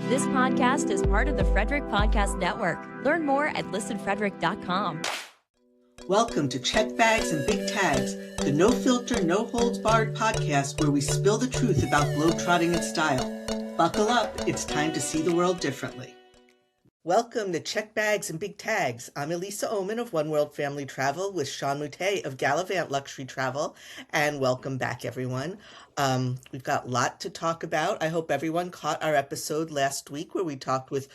This podcast is part of the Frederick Podcast Network. Learn more at listenfrederick.com. Welcome to Check Bags and Big Tags, the no-filter, no-holds-barred podcast where we spill the truth about globetrotting in style. Buckle up, it's time to see the world differently. Welcome to Check Bags and Big Tags. I'm Ilisa Oman of One World Family Travel with Sean Moutet of Gallivant Luxury Travel, and welcome back, everyone. We've got a lot to talk about. I hope everyone caught our episode last week where we talked with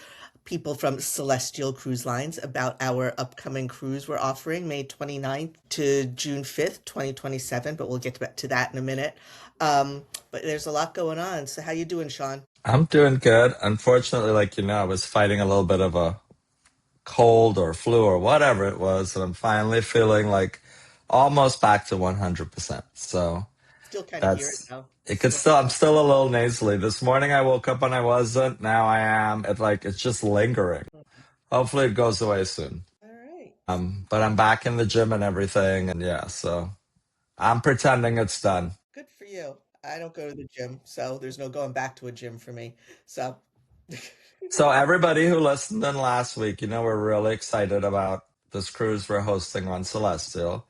people from Celestyal Cruise Lines about our upcoming cruise we're offering May 29th to June 5th, 2027, but we'll get to that in a minute. But there's a lot going on. So how you doing, Sean? I'm doing good. Unfortunately, I was fighting a little bit of a cold or flu or whatever it was, and I'm finally feeling like almost back to 100%. So Still kind of hear it now. I'm still a little nasally. This morning I woke up and I wasn't. Now I am. It's just lingering. Hopefully it goes away soon. All right. But I'm back in the gym and everything, and yeah, so I'm pretending it's done. Good for you. I don't go to the gym, so there's no going back to a gym for me. So So everybody who listened in last week, we're really excited about this cruise we're hosting on Celestial.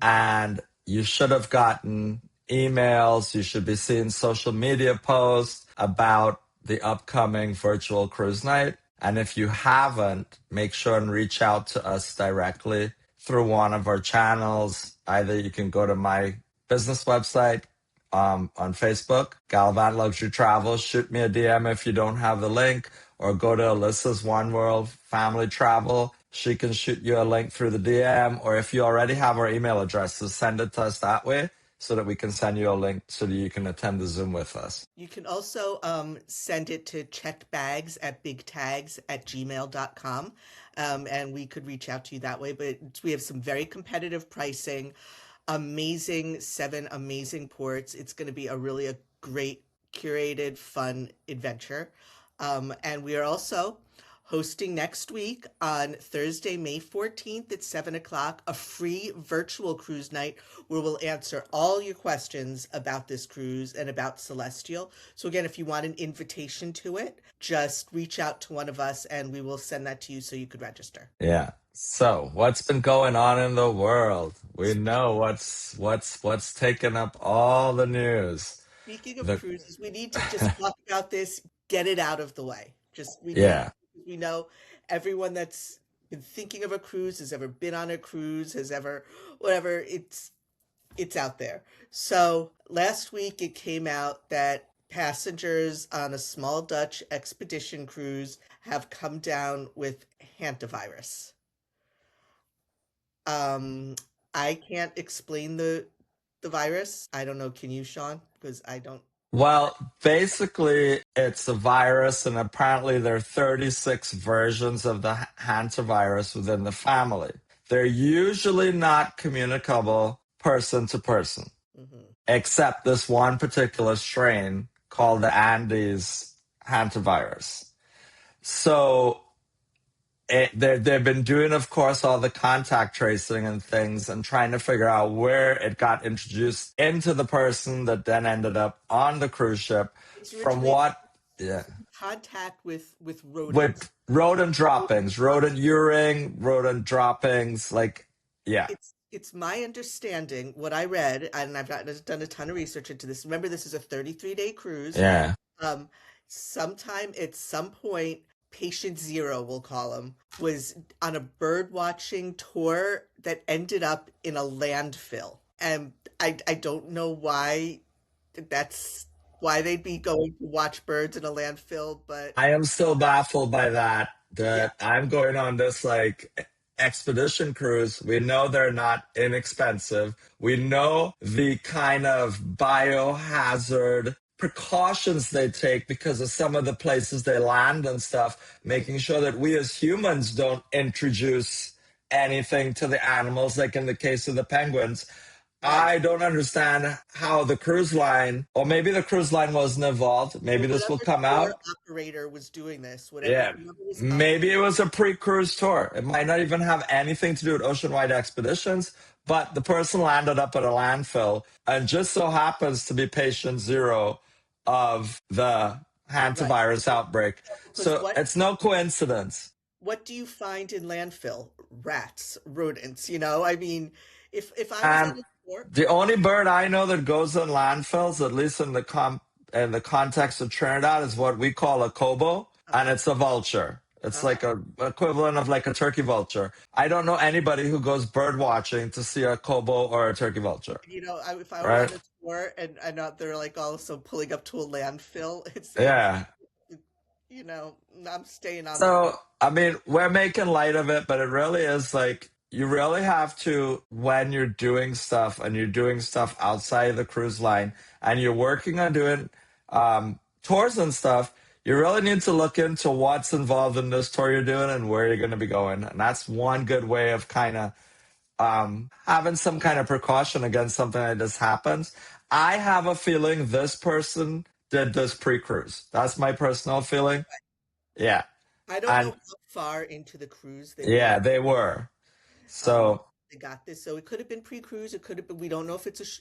And you should have gotten emails. You should be seeing social media posts about the upcoming virtual cruise night. And if you haven't, make sure and reach out to us directly through one of our channels. Either you can go to my business website, on Facebook, Gallivant Luxury Travel. Shoot me a DM if you don't have the link, or go to Alisa's One World Family Travel. She can shoot you a link through the DM, or if you already have our email addresses, send it to us that way so that we can send you a link so that you can attend the Zoom with us. You can also send it to checkedbags@bigtags@gmail.com, and we could reach out to you that way. But we have some very competitive pricing, seven amazing ports. It's going to be a great, curated, fun adventure. And we are also hosting next week on Thursday, May 14th at 7 o'clock, a free virtual cruise night where we'll answer all your questions about this cruise and about Celestial. So again, if you want an invitation to it, just reach out to one of us and we will send that to you so you could register. Yeah. So what's been going on in the world? We know what's taken up all the news. Speaking of cruises, we need to just talk about this, get it out of the way. We know everyone that's been thinking of a cruise, has ever been on a cruise, has ever, whatever, it's out there. So last week it came out that passengers on a small Dutch expedition cruise have come down with Hantavirus. I can't explain the virus. I don't know. Can you, Sean? Because I don't. Well, basically, it's a virus, and apparently there are 36 versions of the hantavirus within the family. They're usually not communicable person to person, except this one particular strain called the Andes hantavirus. So they've been doing, of course, all the contact tracing and things and trying to figure out where it got introduced into the person that then ended up on the cruise ship. From what? Yeah. Contact with rodents. With rodent droppings, rodent urine, rodent droppings, It's my understanding, what I read, and I've done a ton of research into this. Remember, this is a 33-day cruise. Yeah. Sometime at some point, Patient Zero, we'll call him, was on a bird watching tour that ended up in a landfill. And I don't know why they'd be going to watch birds in a landfill, but I am still baffled by that. I'm going on this expedition cruise. We know they're not inexpensive. We know the kind of biohazard precautions they take because of some of the places they land and stuff, making sure that we as humans don't introduce anything to the animals, like in the case of the penguins. I don't understand how the cruise line, or maybe the cruise line wasn't involved. Maybe this will come out. Operator was doing this. Maybe it was a pre-cruise tour. It might not even have anything to do with ocean-wide expeditions, but the person landed up at a landfill and just so happens to be patient zero of the Right. Hantavirus outbreak. Because So it's no coincidence. what do you find in landfill? Rats, rodents, you know? I mean, if I was And on a tour, the only bird I know that goes in landfills, at least in the context of Trinidad, is what we call a kobo, and uh-huh, it's a vulture. It's uh-huh. like a equivalent of like a turkey vulture. I don't know anybody who goes bird watching to see a kobo or a turkey vulture, You know, if I were right? on a tour and they're like also pulling up to a landfill, Yeah. you know, I'm staying on the So, coast. I mean, we're making light of it, but it really is like you really have to, when you're doing stuff and you're doing stuff outside the cruise line and you're working on doing tours and stuff, you really need to look into what's involved in this tour you're doing and where you're going to be going. And that's one good way of kind of having some kind of precaution against something like this happens. I have a feeling this person did this pre-cruise. That's my personal feeling. Yeah. I don't know And how far into the cruise they yeah, were. they were. Um, So, they got this, so it could have been pre-cruise. It could have been. We don't know if it's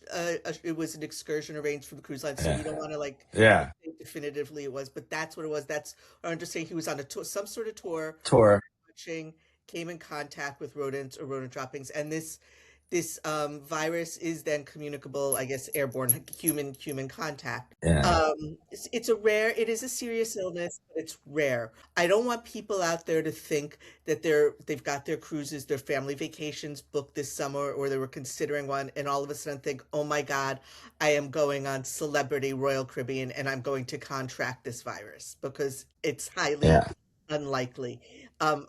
it was an excursion arranged for the cruise line, so we don't yeah, want to like yeah, say definitively it was. But that's what it was. That's or I'm just saying he was on a tour, some sort of tour, tour. watching, came in contact with rodents or rodent droppings, and this virus is then communicable, I guess, airborne human contact. Yeah, It is a serious illness, but it's rare. I don't want people out there to think that they've got their cruises, their family vacations booked this summer, or they were considering one, and all of a sudden think, oh my God, I am going on Celebrity Royal Caribbean and I'm going to contract this virus because it's highly yeah. unlikely.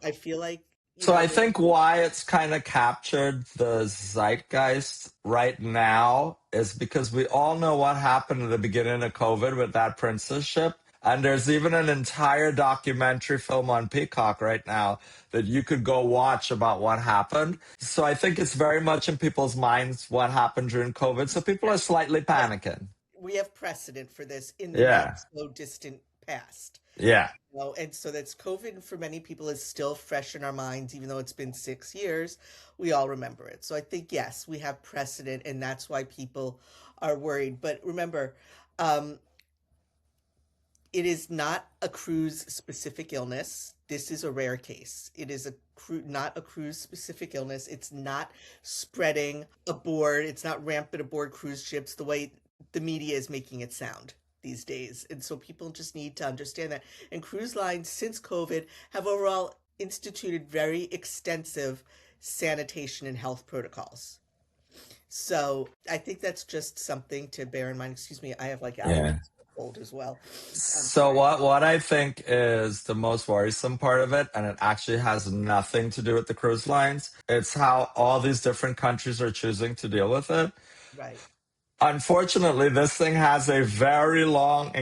I feel like, So I think why it's kind of captured the zeitgeist right now is because we all know what happened at the beginning of COVID with that princess ship. And there's even an entire documentary film on Peacock right now that you could go watch about what happened. So I think it's very much in people's minds what happened during COVID. So people are slightly panicking. we have precedent for this in the not Yeah. so distant past. Yeah. You know, and so that's COVID for many people is still fresh in our minds, even though it's been 6 years. We all remember it. So I think yes, we have precedent, and that's why people are worried. But remember, um, it is not a cruise specific illness. This is a rare case. It is not a cruise specific illness. It's not spreading aboard. It's not rampant aboard cruise ships the way the media is making it sound these days. And so people just need to understand that. And cruise lines since COVID have overall instituted very extensive sanitation and health protocols. So I think that's just something to bear in mind. Excuse me, I have like Yeah. allergies to cold as well. I'm So sorry. what I think is the most worrisome part of it, and it actually has nothing to do with the cruise lines, it's how all these different countries are choosing to deal with it. Right, Unfortunately, this thing has a very long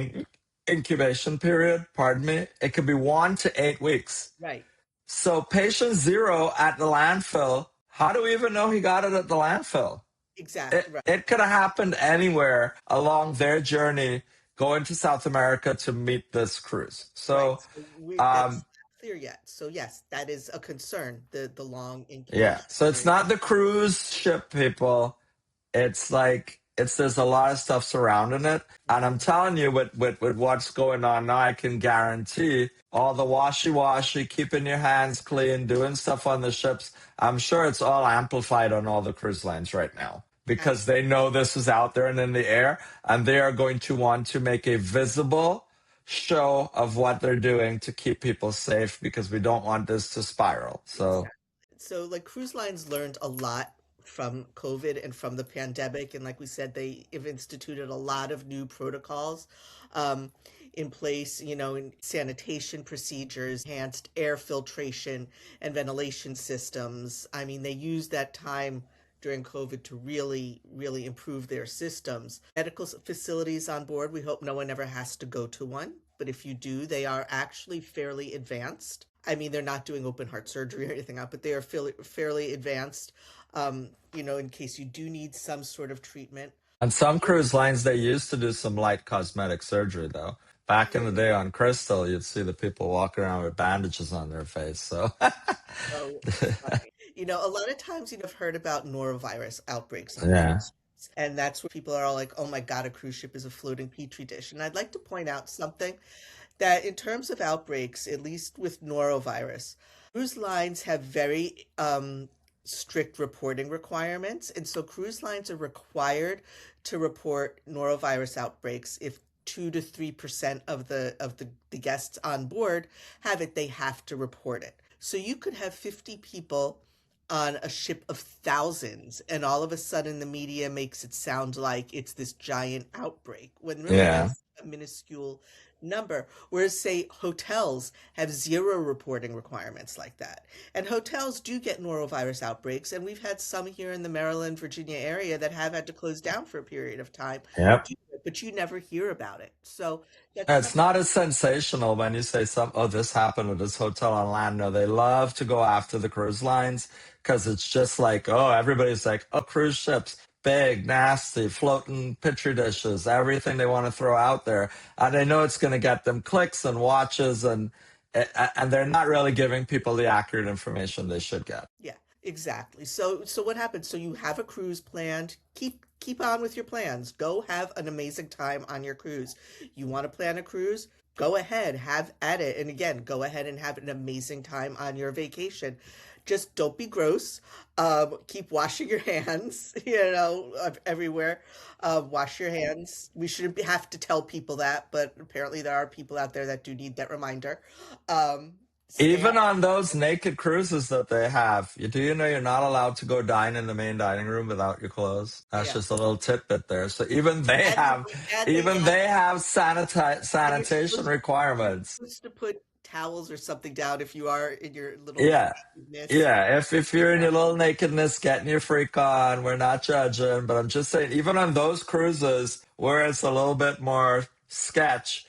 incubation period. Pardon me. It could be 1 to 8 weeks. right, So patient zero at the landfill, how do we even know he got it at the landfill? exactly, It right, it could have happened anywhere along their journey going to South America to meet this cruise. right. So So that's um not clear yet. So yes, that is a concern, the long yeah. incubation So it's period. not the cruise ship people. It's like it's there's a lot of stuff surrounding it. And Mhm. I'm telling you with what's going on now, I can guarantee all the washy keeping your hands clean, doing stuff on the ships. I'm sure it's all amplified on all the cruise lines right now because they Absolutely. know this is out there and in the air, and they are going to want to make a visible show of what they're doing to keep people safe because we don't want this to spiral. So Exactly. So, like, cruise lines learned a lot from COVID and from the pandemic. And like we said, they have instituted a lot of new protocols um, in place, you know, in sanitation procedures, enhanced air filtration and ventilation systems. I mean, they used that time during COVID to really improve their systems. Medical facilities on board, we hope no one ever has to go to one. But if you do, they are actually fairly advanced. I mean, they're not doing open heart surgery or anything out, but they are fairly advanced, you know, in case you do need some sort of treatment. on some cruise lines, they used to do some light cosmetic surgery, though. Back in the day on Crystal, you'd see the people walking around with bandages on their face. So, So funny. You know, a lot of times, you know, I've heard about norovirus outbreaks on yeah. cruise ships. And that's where people are all like, oh my God, a cruise ship is a floating petri dish. And I'd like to point out something that in terms of outbreaks, at least with norovirus, cruise lines have very strict reporting requirements. And so cruise lines are required to report norovirus outbreaks. If 2 to 3% of the guests on board have it, they have to report it. So you could have 50 people on a ship of thousands, and all of a sudden the media makes it sound like it's this giant outbreak, when really Yeah. that's a minuscule number. Whereas, say, hotels have zero reporting requirements like that. And hotels do get norovirus outbreaks, and we've had some here in the Maryland, Virginia area that have had to close down for a period of time, Yep. but you never hear about it. So that's It's something. not as sensational when you say oh, this happened at this hotel on land. No, they love to go after the cruise lines because it's just like, oh, everybody's like, oh, cruise ships, big, nasty, floating petri dishes, everything they want to throw out there. And they know it's going to get them clicks and watches, and they're not really giving people the accurate information they should get. Yeah, exactly. So what happens? So you have a cruise planned. Keep on with your plans. Go have an amazing time on your cruise. You want to plan a cruise? Go ahead, have at it. And again, go ahead and have an amazing time on your vacation. Just don't be gross. Keep washing your hands, everywhere. Wash your hands. We shouldn't have to tell people that, but apparently there are people out there that do need that reminder. Stay Even out. on those naked cruises that they have, do you know you're not allowed to go dine in the main dining room without your clothes? That's Yeah. just a little tidbit there. So even they And have, they even ask, they have and sanitation you're requirements. supposed to put towels or something down if you are in your little Yeah. nakedness. Yeah, if you're in your little nakedness, getting your freak on, we're not judging. But I'm just saying, even on those cruises where it's a little bit more sketch,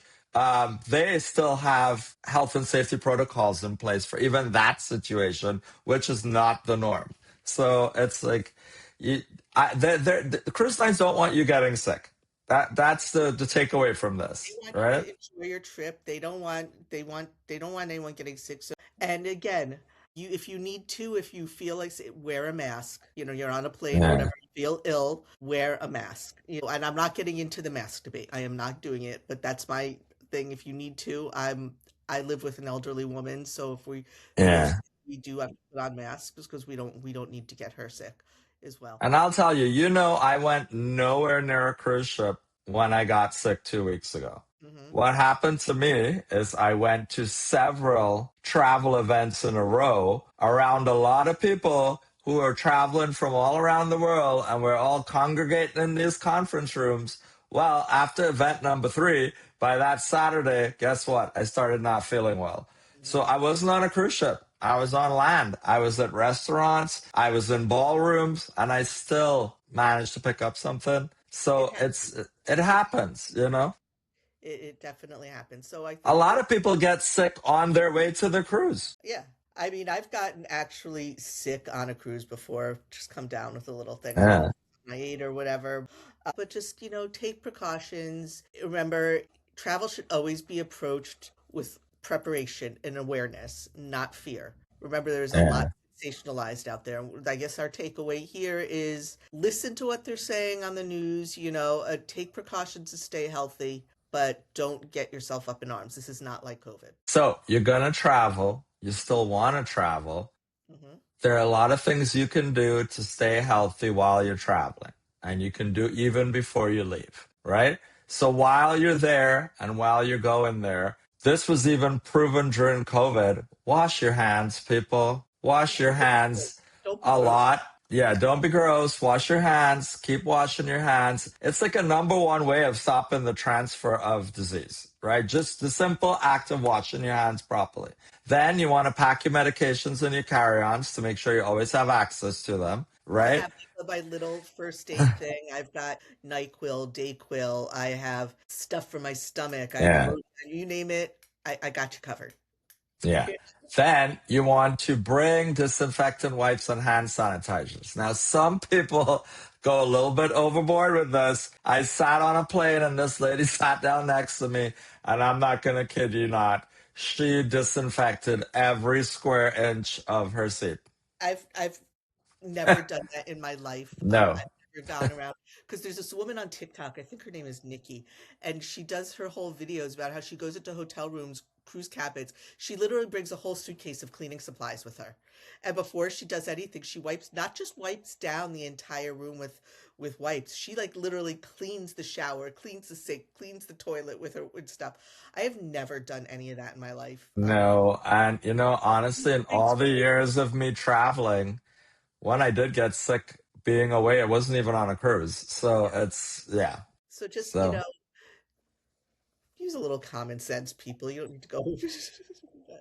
they still have health and safety protocols in place for even that situation, which is not the norm. So it's like, you, the cruise lines don't want you getting sick. That's the takeaway from They this, want you to right? enjoy your trip. They don't want anyone getting sick. So, and again, if you need to, if you feel like wear a mask. You're on a plane or Yeah, whatever, you feel ill, wear a mask. And I'm not getting into the mask debate. I am not doing it, but that's my thing. If you need to, I live with an elderly woman, so if we feel yeah. sick, we do have to put on masks because we don't need to get her sick as well. And I'll tell you, I went nowhere near a cruise ship when I got sick 2 weeks ago. Hmm. What happened to me is I went to several travel events in a row around a lot of people who are traveling from all around the world, and we're all congregating in these conference rooms. Well, after event number 3, by that Saturday, guess what? I started not feeling well. So Hmm. I wasn't on a cruise ship. I was on land. I was at restaurants. I was in ballrooms, and I still managed to pick up something. It So happens. it happens. It definitely happens. So I A think lot that, of people get sick on their way to the cruise. yeah. I mean, I've gotten actually sick on a cruise before, just come down with a little thing. I don't know Yeah, if I ate or whatever, but just, take precautions. Remember, travel should always be approached with preparation and awareness, not fear. Remember, there's a lot yeah. sensationalized out there. I guess our takeaway here is listen to what they're saying on the news, take precautions to stay healthy, but don't get yourself up in arms. This is not like COVID. So you're going to travel. You still want to travel. Hmm. There are a lot of things you can do to stay healthy while you're traveling, and you can do even before you leave, right? So while you're there and while you're going there, this was even proven during COVID. Wash your hands, people. Wash your hands Don't be a gross. lot. Yeah, Yeah. don't be gross. Wash your hands. Keep washing your hands. It's like a number one way of stopping the transfer of disease, right? Just the simple act of washing your hands properly. Then you want to pack your medications in your carry-ons to make sure you always have access to them, I right? have my little first aid thing. I've got NyQuil, DayQuil. I have stuff for my stomach. I have Yeah. lotion. You name it, I got you covered. Yeah. Then you want to bring disinfectant wipes and hand sanitizers. Now, some people go a little bit overboard with this. I sat on a plane and this lady sat down next to me, and I'm not going to kid you not. She disinfected every square inch of her seat. I've never done that in my life. I've No. You're gone around because there's this woman on TikTok. I think her name is Nikki, and she does her whole videos about how she goes into hotel rooms, cruise cabins. She literally brings a whole suitcase of cleaning supplies with her, and before she does anything, she wipes not just wipes down the entire room with wipes. She like literally cleans the shower, cleans the sink, cleans the toilet with her with stuff. I have never done any of that in my life. No, and honestly, in Thanks all the years of me traveling, when I did get sick being away, it wasn't even on a cruise. So yeah. yeah. So just, So use a little common sense, people. You don't need to go.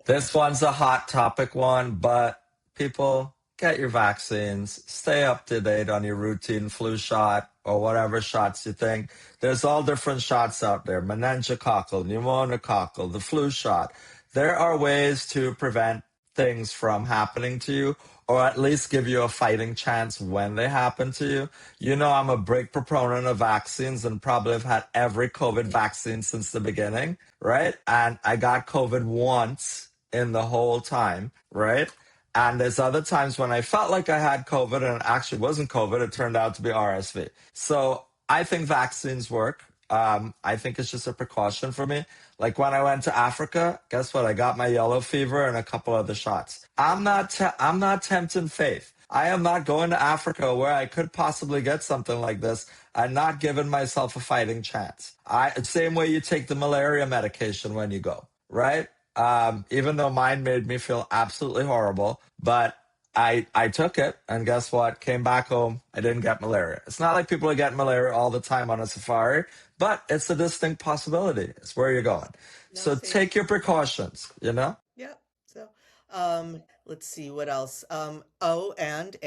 this one's a hot topic one, but people, get your vaccines, stay up to date on your routine flu shot or whatever shots you think. There's all different shots out there: meningococcal, pneumococcal, the flu shot. There are ways to prevent things from happening to you, or at least give you a fighting chance when they happen to you. I'm a big proponent of vaccines and probably have had every COVID vaccine since the beginning, right? And I got COVID once in the whole time, right? And there's other times when I felt like I had COVID and it actually wasn't COVID. It turned out to be RSV. So I think vaccines work. I think it's just a precaution for me. Like when I went to Africa, guess what? I got my yellow fever and a couple other shots. I'm not tempting faith. I am not going to Africa where I could possibly get something like this and not giving myself a fighting chance. Same way you take the malaria medication when you go, right? Even though mine made me feel absolutely horrible, but I took it, and guess what? Came back home. I didn't get malaria. It's not like people are getting malaria all the time on a safari, but it's a distinct possibility. It's where you're going. No, So same. take your precautions. Yep. So, let's see what else. Oh, and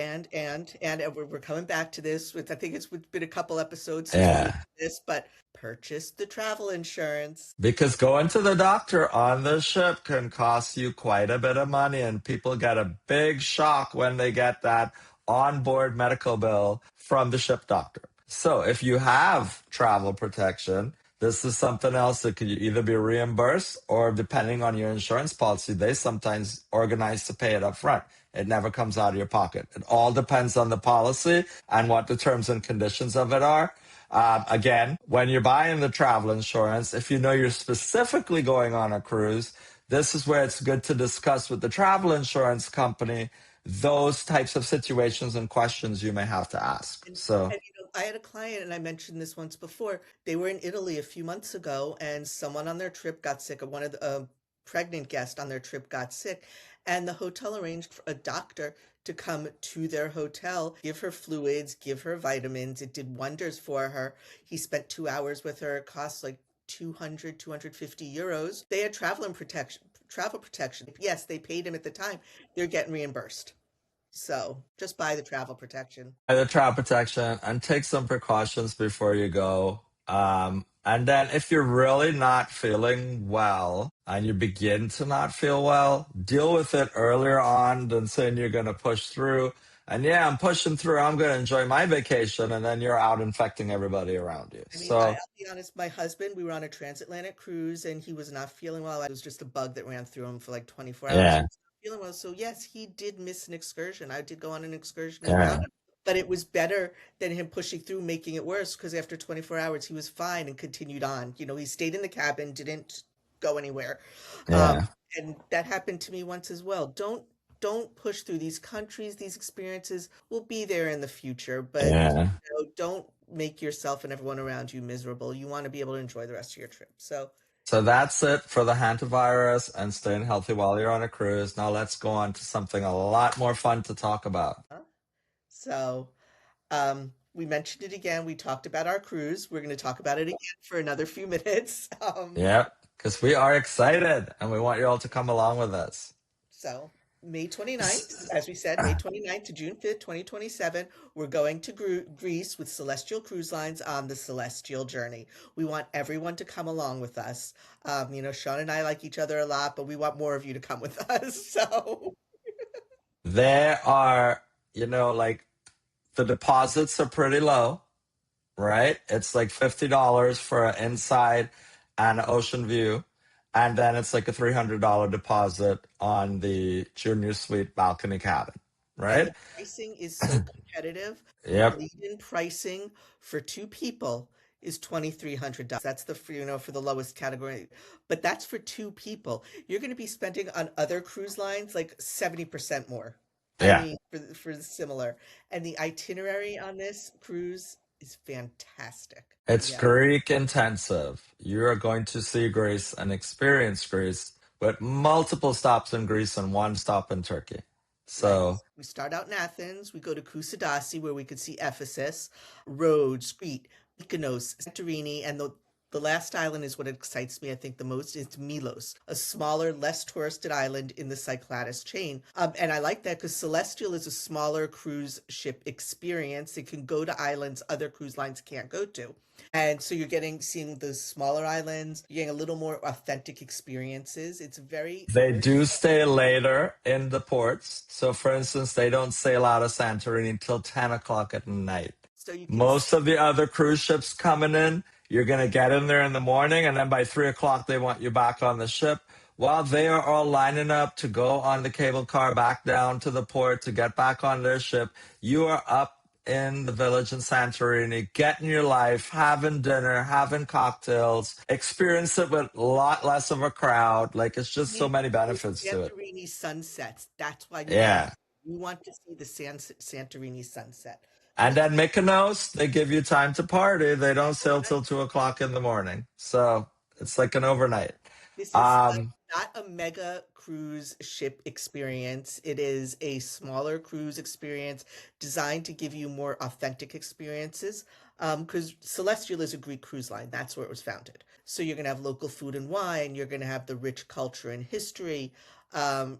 we're coming back to this. With I think it's been a couple episodes since we did Yeah. this, but purchase the travel insurance. Because going to the doctor on the ship can cost you quite a bit of money, and people get a big shock when they get that onboard medical bill from the ship doctor. So if you have travel protection, this is something else that could either be reimbursed or, depending on your insurance policy, they sometimes organize to pay it up front. It never comes out of your pocket. It all depends on the policy and what the terms and conditions of it are. Again, when you're buying the travel insurance, if you know you're specifically going on a cruise, this is where it's good to discuss with the travel insurance company those types of situations and questions you may have to ask. So, I had a client, and I mentioned this once before. They were in Italy a few months ago, and someone on their trip got sick. One of the pregnant guest on their trip got sick, and the hotel arranged for a doctor to come to their hotel, give her fluids, give her vitamins. It did wonders for her. He spent 2 hours with her. It cost like 250 euros. They had travel protection. Yes, they paid him at the time. They're getting reimbursed. So just buy the travel protection. the travel protection and take some precautions before you go. And then if you're really not feeling well and you begin to not feel well, deal with it earlier on than saying you're going to push through. And yeah, I'm pushing through. I'm going to enjoy my vacation. And then you're out infecting everybody around you. I mean, I'll So, be honest, my husband, we were on a transatlantic cruise and he was not feeling well. It was just a bug that ran through him for like 24 hours. He yeah, was not feeling well. So, yes, he did miss an excursion. I did go on an excursion without yeah, him, but it was better than him pushing through, making it worse because after 24 hours, he was fine and continued on. He stayed in the cabin, didn't go anywhere. Um, yeah, and that happened to me once as well. Don't push through these countries. These experiences will be there in the future, but yeah. don't make yourself and everyone around you miserable. You want to be able to enjoy the rest of your trip. So, So that's it for the hantavirus and staying healthy while you're on a cruise. Now let's go on to something a lot more fun to talk about. uh, so we mentioned it again. We talked about our cruise. We're going to talk about it again for another few minutes. Yep, because we are excited and we want you all to come along with us. So May 29th, as we said, May 29th to June 5th, 2027, we're going to Greece with Celestyal Cruise Lines on the Celestyal Journey. We want everyone to come along with us. Sean and I like each other a lot, but we want more of you to come with us. So, There are, like the deposits are pretty low, right? It's like $50 for an inside and an ocean view. And then it's like a $300 deposit on the junior suite balcony cabin, And right? the pricing is so competitive. The Yep. lead-in pricing for two people is $2,300. That's the for, for the lowest category. But that's for two people. You're going to be spending on other cruise lines like 70% more. I Yeah. mean, for similar. And the itinerary on this cruise is fantastic. It's Yeah. Greek intensive. You are going to see Greece and experience Greece with multiple stops in Greece and one stop in Turkey. Right. So, We start out in Athens. We go to Kusadasi, where we could see Ephesus, Rhodes, Crete, Mykonos, Santorini, and the last island is what excites me, I think, the most is Milos, a smaller, less touristed island in the Cyclades chain. And I like that because Celestial is a smaller cruise ship experience. It can go to islands other cruise lines can't go to. And so you're seeing the smaller islands, you're getting a little more authentic experiences. It's they very do stay later in the ports. So, for instance, they don't sail out of Santorini until 10 o'clock at night. so you can Most of the other cruise ships coming in, you're going to get in there in the morning, and then by 3 o'clock, they want you back on the ship. While they are all lining up to go on the cable car back down to the port to get back on their ship, you are up in the village in Santorini, getting your life, having dinner, having cocktails, experience it with a lot less of a crowd. Like, it's just so need many those benefits to it. Santorini sunsets. That's why you want Yeah. you want to see the Santorini sunset. And This then Mykonos, they give you time to party. They don't sail overnight. till 2 o'clock in the morning. So it's like an overnight. This is Um, not a mega cruise ship experience. It is a smaller cruise experience designed to give you more authentic experiences. Because Celestial is a Greek cruise line. That's where it was founded. So you're going to have local food and wine. You're going to have the rich culture and history.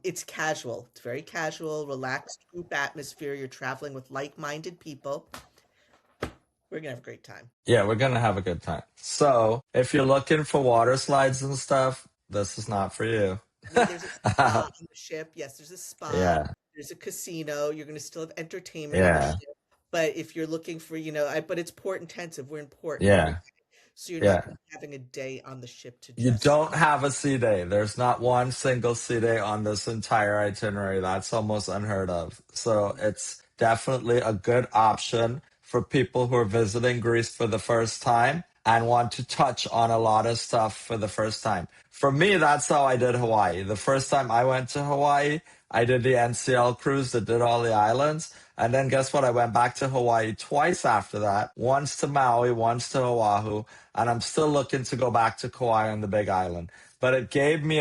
It's casual. It's very casual, relaxed group atmosphere. You're traveling with like-minded people. We're going to have a great time. yeah, we're going to have a good time. So if you're looking for water slides and stuff, this is not for you. I mean, there's a spa on the ship. Yes, there's a spa. Yeah. There's a casino. You're going to still have entertainment on the Yeah. ship. But if you're looking for, but it's port intensive. We're in port every Yeah. day. So you're not Yeah. going to be having a day on the ship to You just, don't have a sea day. There's not one single sea day on this entire itinerary. That's almost unheard of. So it's definitely a good option for people who are visiting Greece for the first time and want to touch on a lot of stuff for the first time. For me, that's how I did Hawaii. The first time I went to Hawaii, I did the NCL cruise that did all the islands. And then guess what? I went back to Hawaii twice after that, once to Maui, once to Oahu, and I'm still looking to go back to Kauai on the Big Island. But it gave me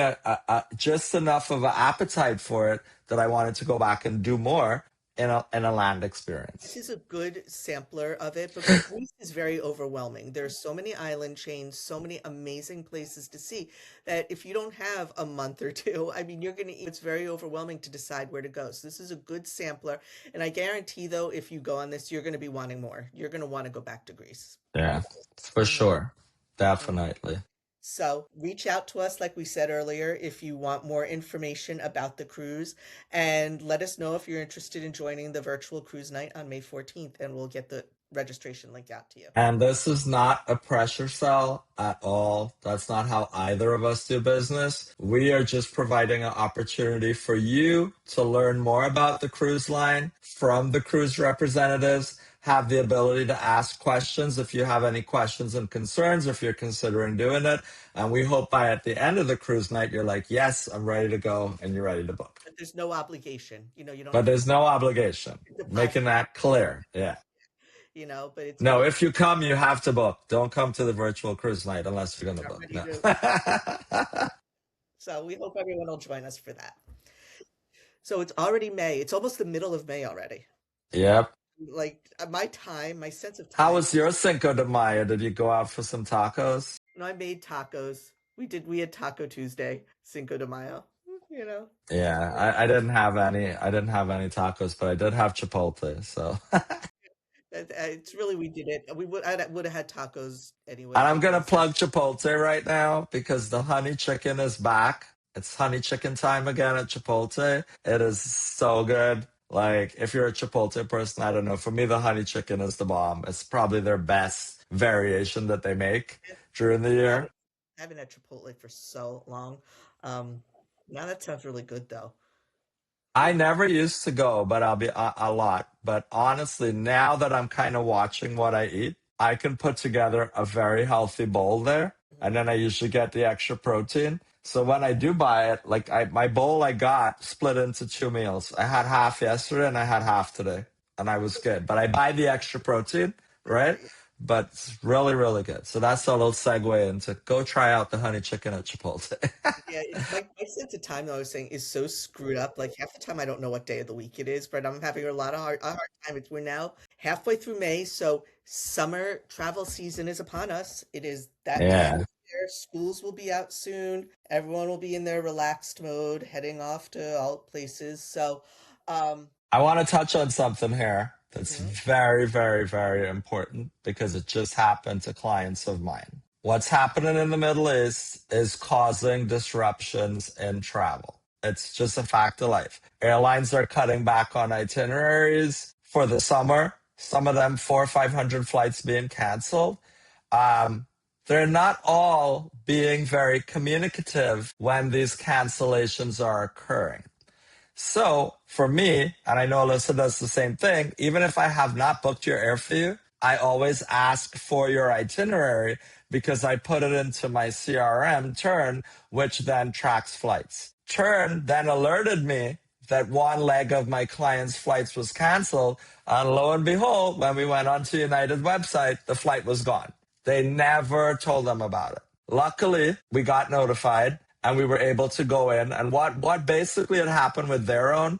just enough of an appetite for it that I wanted to go back and do more in a land this experience. is a good sampler of it because Greece is very overwhelming. There's so many island chains, so many amazing places to see that if you don't have a month or two, I mean, it's very overwhelming to decide where to go. So this is a good sampler. And I guarantee though, if you go on this, you're going to be wanting more. You're going to want to go back to Greece. Yeah, for Mhm. sure. Definitely. So reach out to us, like we said earlier, if you want more information about the cruise, and let us know if you're interested in joining the virtual cruise night on May 14th, and we'll get the registration link out to you. And this is not a pressure sell at all. That's not how either of us do business. We are just providing an opportunity for you to learn more about the cruise line from the cruise representatives, have the ability to ask questions if you have any questions and concerns, if you're considering doing it. And we hope by at the end of the cruise night, you're like, yes, I'm ready to go, and you're ready to book. But there's no obligation. You don't But have to, there's no obligation. it's a Making possibility, that clear. Yeah. but it's No, very, if you come, you have to book. Don't come to the virtual cruise night unless you're going to not book. ready No. to, so we hope everyone will join us for that. So it's already May. It's almost the middle of May already. Yep. Like my sense of How time. was your Cinco de Mayo? Did you go out for some tacos? I made tacos. We had Taco Tuesday, Cinco de Mayo. You know, Yeah, I didn't have any. I didn't have any tacos, but I did have Chipotle. So, and it's really we did it. I would have had tacos anyway I'm gonna because plug Chipotle right now because the honey chicken is back. It's honey chicken time again at Chipotle. It is so good. Like, if you're a Chipotle person, I don't know. For me, the honey chicken is the bomb. It's probably their best variation that they make during the I year. haven't had Chipotle for so long. Um, now that sounds really good though. I never used to go, but I'll be a lot. But honestly, now that I'm kind of watching what I eat, I can put together a very healthy bowl there. And then I usually get the extra protein. So when I do buy it, like my bowl I got split into 2 meals. I had half yesterday and I had half today, and I was good. But I buy the extra protein, right? Right. But it's really, really good. So that's a little segue into go try out the honey chicken at Chipotle. Yeah, my sense of time, though, I was saying, is so screwed up. Like half the time, I don't know what day of the week it is, but I'm having a hard time. We're now halfway through May, so summer travel season is upon us. It is that time Yeah. of year. Schools will be out soon. Everyone will be in their relaxed mode, heading off to all places. So, um, I want to touch on something here that's mhm, very, very, very important because it just happened to clients of mine. What's happening in the Middle East is causing disruptions in travel. It's just a fact of life. Airlines are cutting back on itineraries for the summer. Some of them 400 or 500 flights being canceled. Um, they're not all being very communicative when these cancellations are occurring. So for me, and I know Alyssa does the same thing, even if I have not booked your air for you, I always ask for your itinerary because I put it into my CRM, Turn, which then tracks flights. Turn then alerted me that one leg of my client's flights was canceled. And lo and behold, when we went onto United website, the flight was gone. They never told them about it. Luckily, we got notified and we were able to go in. And what basically had happened with their own,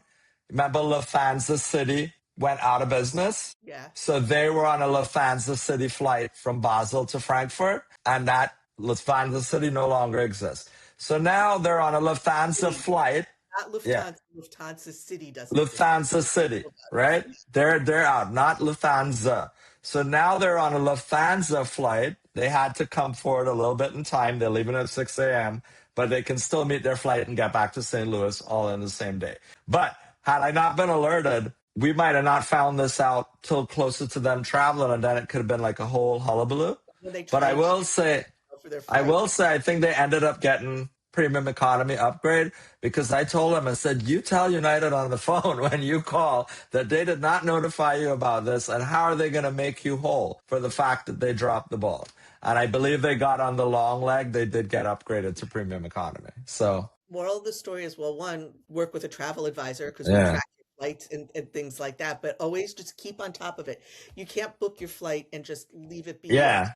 remember Lufthansa City went out of business? yeah, So they were on a Lufthansa City flight from Basel to Frankfurt, and that Lufthansa City no longer exists. So now they're on a Lufthansa City, flight. not Yeah. Lufthansa. Lufthansa City doesn't exist. Lufthansa City, Hold on. right? They're out, not Lufthansa. So now they're on a Lufthansa flight. They had to come forward a little bit in time. They're leaving at 6 a.m., but they can still meet their flight and get back to St. Louis all in the same day. But had I not been alerted, we might have not found this out till closer to them traveling, and then it could have been like a whole hullabaloo. When they But try and check for their I flight. will say, I think they ended up getting premium economy upgrade because I told them, I said, you tell United on the phone when you call that they did not notify you about this, and how are they going to make you whole for the fact that they dropped the ball? And I believe they got on the long leg. They did get upgraded to premium economy. So, Moral of the story is, well, one, work with a travel advisor because we'll yeah. track your flights and things like that, but always just keep on top of it. You can't book your flight and just leave it be until Yeah.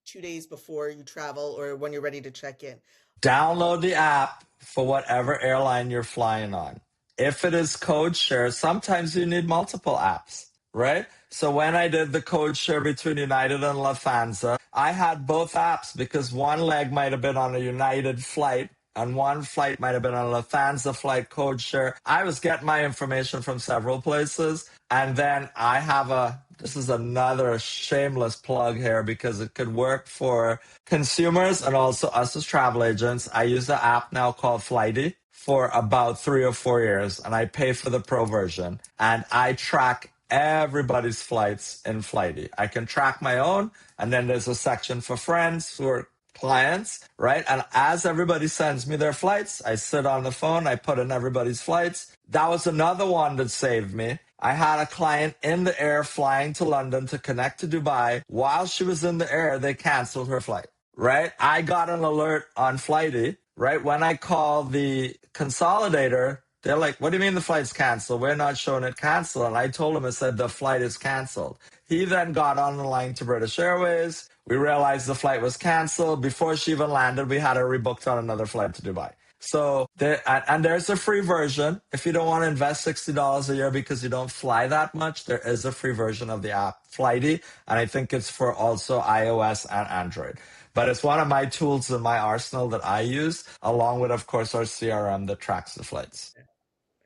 2 days before you travel or when you're ready to check in. Download the app for whatever airline you're flying on. If it is code share, sometimes you need multiple apps, right? So when I did the code share between United and Lufthansa, I had both apps because one leg might have been on a United flight and one flight might have been on a Lufthansa flight code share. I was getting my information from several places. And then I have this is another shameless plug here because it could work for consumers and also us as travel agents. I use the app now called Flighty for about 3 or 4 years, and I pay for the pro version. And I track everybody's flights in Flighty. I can track my own, and then there's a section for friends who are clients, right? And as everybody sends me their flights, I sit on the phone, I put in everybody's flights. That was another one that saved me. I had a client in the air flying to London to connect to Dubai. While she was in the air, they canceled her flight, right? I got an alert on Flighty, right? When I called the consolidator, they're like, what do you mean the flight's canceled? We're not showing it canceled. And I told him, I said, the flight is canceled. He then got on the line to British Airways. We realized the flight was canceled. Before she even landed, we had her rebooked on another flight to Dubai. So and there's a free version. If you don't want to invest $60 a year because you don't fly that much, there is a free version of the app, Flighty. And I think it's for also iOS and Android. But it's one of my tools in my arsenal that I use, along with, of course, our CRM that tracks the flights.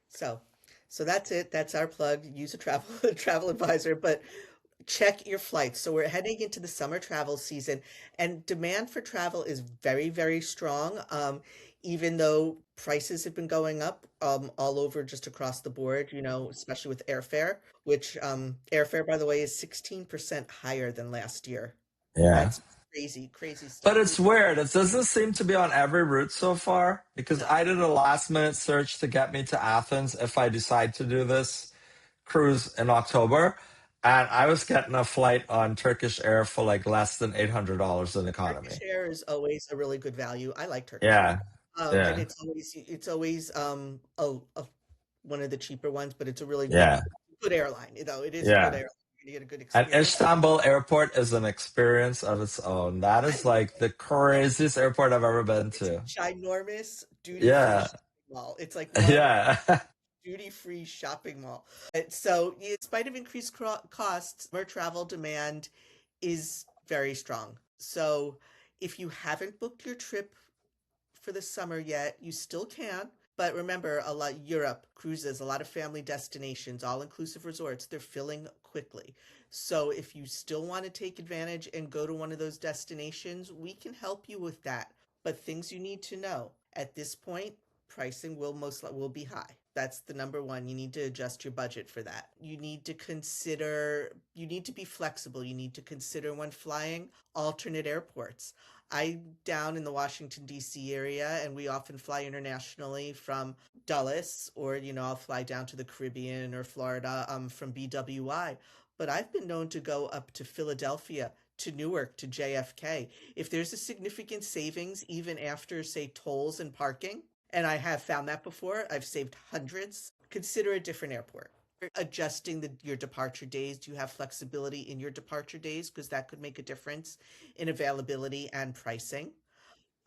So, so that's it. That's our plug. Use a travel travel advisor, but check your flights. So we're heading into the summer travel season, and demand for travel is very, very strong. Even though prices have been going up all over just across the board, especially with airfare, which airfare, by the way, is 16% higher than last year. Yeah. That's crazy stuff. But it's weird. It doesn't seem to be on every route so far because No. I did a last minute search to get me to Athens if I decide to do this cruise in October. And I was getting a flight on Turkish Air for like less than $800 in Turkish economy. Air is always a really good value. I like Turkish Air. Yeah. And Yeah. it's always one of the cheaper ones, but it's a really Yeah. good airline. You know, it is a good Yeah. airline. You get a good And experience. Istanbul airport is an experience of its own. That I is like the craziest airport I've ever been It's a to. ginormous duty-free Yeah. shopping mall. It's like one Yeah. duty-free shopping mall. And so, in spite of increased costs, summer travel demand is very strong. So, if you haven't booked your trip for the summer yet, you still can. But remember, a lot Europe cruises, a lot of family destinations, all-inclusive resorts, they're filling quickly. So if you still want to take advantage and go to one of those destinations, we can help you with that. But things you need to know at this point, pricing will be high. That's the number one. You need to adjust your budget for that. You need to be flexible. You need to consider when flying alternate airports. I down in the Washington D.C. area, and we often fly internationally from Dulles, or I'll fly down to the Caribbean or Florida from BWI. But I've been known to go up to Philadelphia, to Newark, to JFK. If there's a significant savings, even after, say, tolls and parking, and I have found that before, I've saved hundreds, consider a different airport. Adjusting your departure days. Do you have flexibility in your departure days? Because that could make a difference in availability and pricing.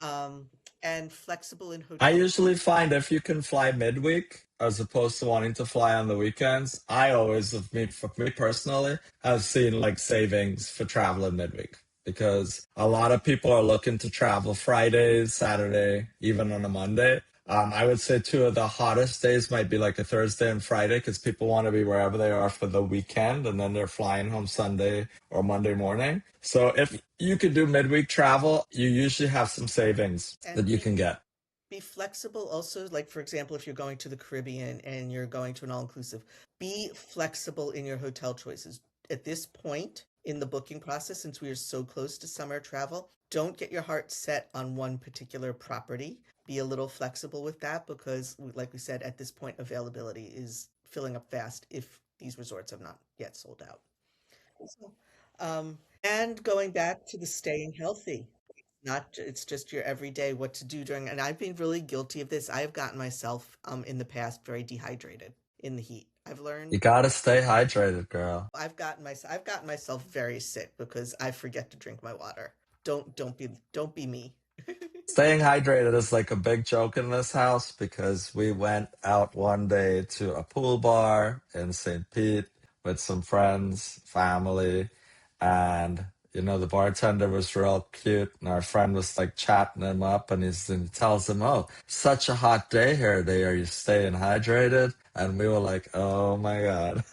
Um, and flexible in I hotel. usually find if you can fly midweek as opposed to wanting to fly on the weekends, I always, for me personally, have seen like savings for traveling midweek because a lot of people are looking to travel Fridays, Saturday, even on a Monday. I would say two of the hottest days might be like a Thursday and Friday because people want to be wherever they are for the weekend and then they're flying home Sunday or Monday morning. So if you could do midweek travel, you usually have some savings that And you can get. be flexible also. Like, for example, if you're going to the Caribbean and you're going to an all-inclusive, be flexible in your hotel choices. At this point in the booking process, since we are so close to summer travel, don't get your heart set on one particular property. Be a little flexible with that because, like we said, at this point, availability is filling up fast if these resorts have not yet sold out. So, and going back to the staying healthy, not it's just your everyday what to do during, and I've been really guilty of this. I have gotten myself in the past very dehydrated in the heat. You gotta stay hydrated, girl. I've gotten myself very sick because I forget to drink my water. Don't be me. Staying hydrated is like a big joke in this house because we went out one day to a pool bar in St. Pete with some friends, family, and the bartender was real cute, and our friend was like chatting him up, and he tells him, "Oh, such a hot day here today. Are you staying hydrated?" And we were like, "Oh my god!"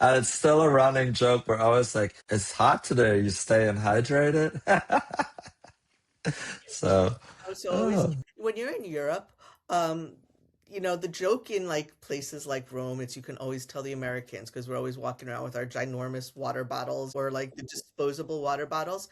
And it's still a running joke. We're always like, "It's hot today. Are you staying hydrated?" So, So always oh. when you're in Europe, um, the joke in like places like Rome, it's you can always tell the Americans because we're always walking around with our ginormous water bottles or like the disposable water bottles.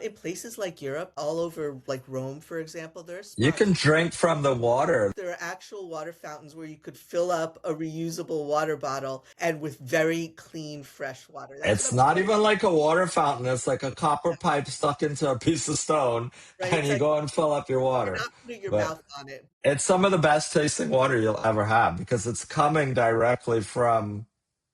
In places like Europe, all over like Rome, for example, there are You spots. can drink from the water. There are actual water fountains where you could fill up a reusable water bottle and with very clean, fresh water. That's what It's I'm not saying. even like a water fountain. It's like a copper pipe stuck into a piece of stone, Right? and It's you like go and fill up your you're water. not putting your But mouth on it. it's some of the best tasting water you'll ever have because it's coming directly from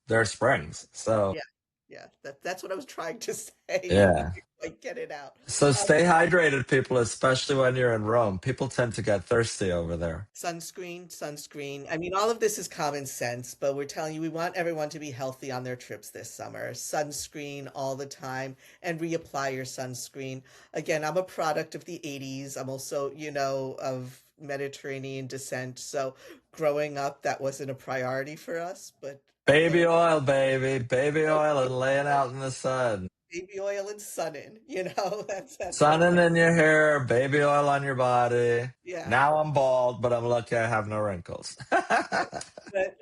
their springs. So, Yeah, yeah. That's what I was trying to say. I yeah. didn't quite get it out. So Um, stay hydrated, people, especially when you're in Rome. People tend to get thirsty over there. sunscreen. I mean, all of this is common sense, but we're telling you we want everyone to be healthy on their trips this summer. Sunscreen all the time and reapply your sunscreen. Again, I'm a product of the 80s. I'm also, of Mediterranean descent. So growing up, that wasn't a priority for us, but I've Baby learned oil, baby. Baby baby oil and laying out in the sun. oil and sunning, that's what Sunning in your hair, baby oil on your body. yeah. Now I'm bald, but I'm lucky I have no wrinkles. But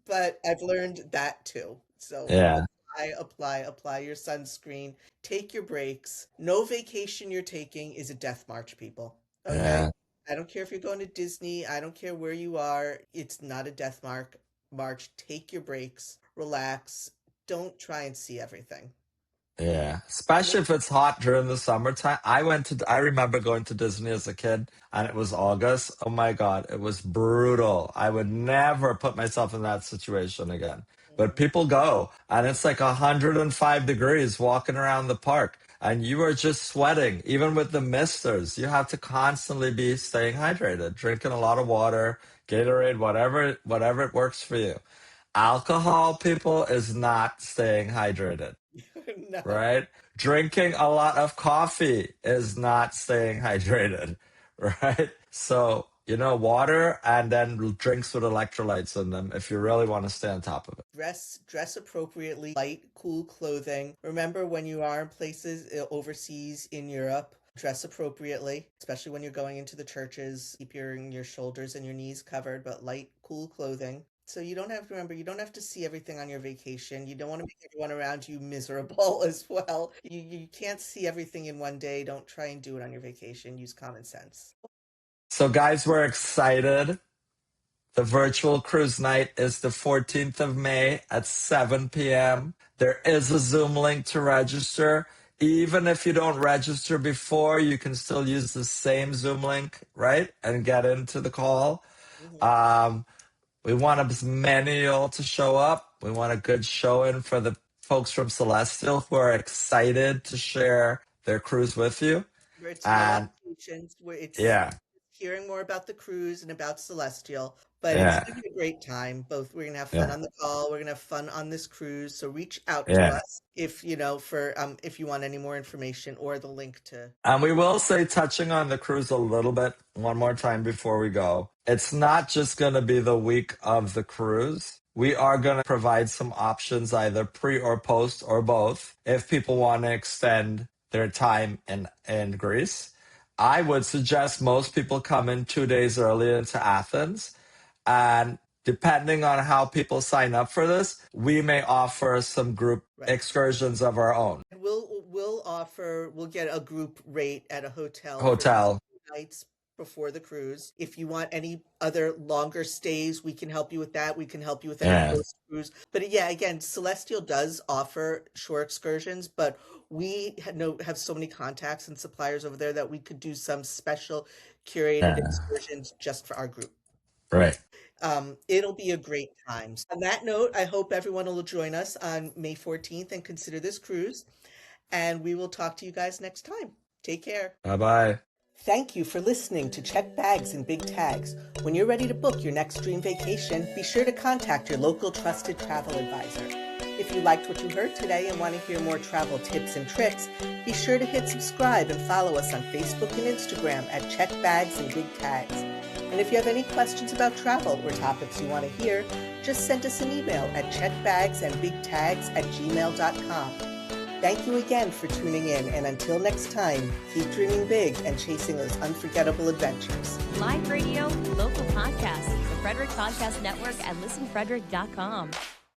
but I've learned that too. So Yeah. Apply your sunscreen. Take your breaks. No vacation you're taking is a death march, people. Okay? Yeah. I don't care if you're going to Disney. I don't care where you are. It's not a death march. Take your breaks. Relax. Don't try and see everything. Yeah, especially if it's hot during the summertime. I remember going to Disney as a kid and it was August. Oh my God, it was brutal. I would never put myself in that situation again. But Mhm. people go and it's like 105 degrees walking around the park and you are just sweating, even with the misters. You have to constantly be staying hydrated, drinking a lot of water, Gatorade, whatever it works for you. Alcohol, people, is not staying hydrated, No. right? Drinking a lot of coffee is not staying hydrated, right? So, water and then drinks with electrolytes in them if you really want to stay on top of it. Dress appropriately, light, cool clothing. Remember when you are in places overseas in Europe, dress appropriately, especially when you're going into the churches. Keep your shoulders and your knees covered, but light, cool clothing. So you don't have to remember, you don't have to see everything on your vacation. You don't want to make everyone around you miserable as well. You can't see everything in one day. Don't try and do it on your vacation. Use common sense. So, guys, we're excited. The virtual cruise night is the 14th of May at 7 p.m. There is a Zoom link to register. Even if you don't register before, you can still use the same Zoom link, right? And get into the call. Mhm. Um, we want as many y'all to show up. We want a good showing for the folks from Celestial who are excited to share their cruise with you. Where it's no And obligations, where it's yeah, hearing more about the cruise and about Celestial, but it's yeah, gonna be a great time. Both we're gonna have fun yeah, on the call, we're gonna have fun on this cruise. So reach out to yeah. us if if you want any more information or the link to. And we will say, touching on the cruise a little bit one more time before we go, it's not just going to be the week of the cruise. We are going to provide some options, either pre or post or both, if people want to extend their time in Greece. I would suggest most people come in 2 days early into Athens. And depending on how people sign up for this, we may offer some group Right. excursions of our own. We'll get a group rate at a hotel for Hotel. nights before the cruise. If you want any other longer stays, we can help you with that. We can help you with any Yeah. post cruise. But yeah, again, Celestial does offer shore excursions, but we have so many contacts and suppliers over there that we could do some special curated Yeah. excursions just for our group. Right. It'll be a great time. On that note, I hope everyone will join us on May 14th and consider this cruise. And we will talk to you guys next time. Take care. Bye bye. Thank you for listening to Check Bags and Big Tags. When you're ready to book your next dream vacation, be sure to contact your local trusted travel advisor. If you liked what you heard today and want to hear more travel tips and tricks, be sure to hit subscribe and follow us on Facebook and Instagram at Check Bags and Big Tags. And if you have any questions about travel or topics you want to hear, just send us an email at checkbagsandbigtags@gmail.com. Thank you again for tuning in, and until next time, keep dreaming big and chasing those unforgettable adventures. Live radio, local podcasts, the Frederick Podcast Network at listenfrederick.com.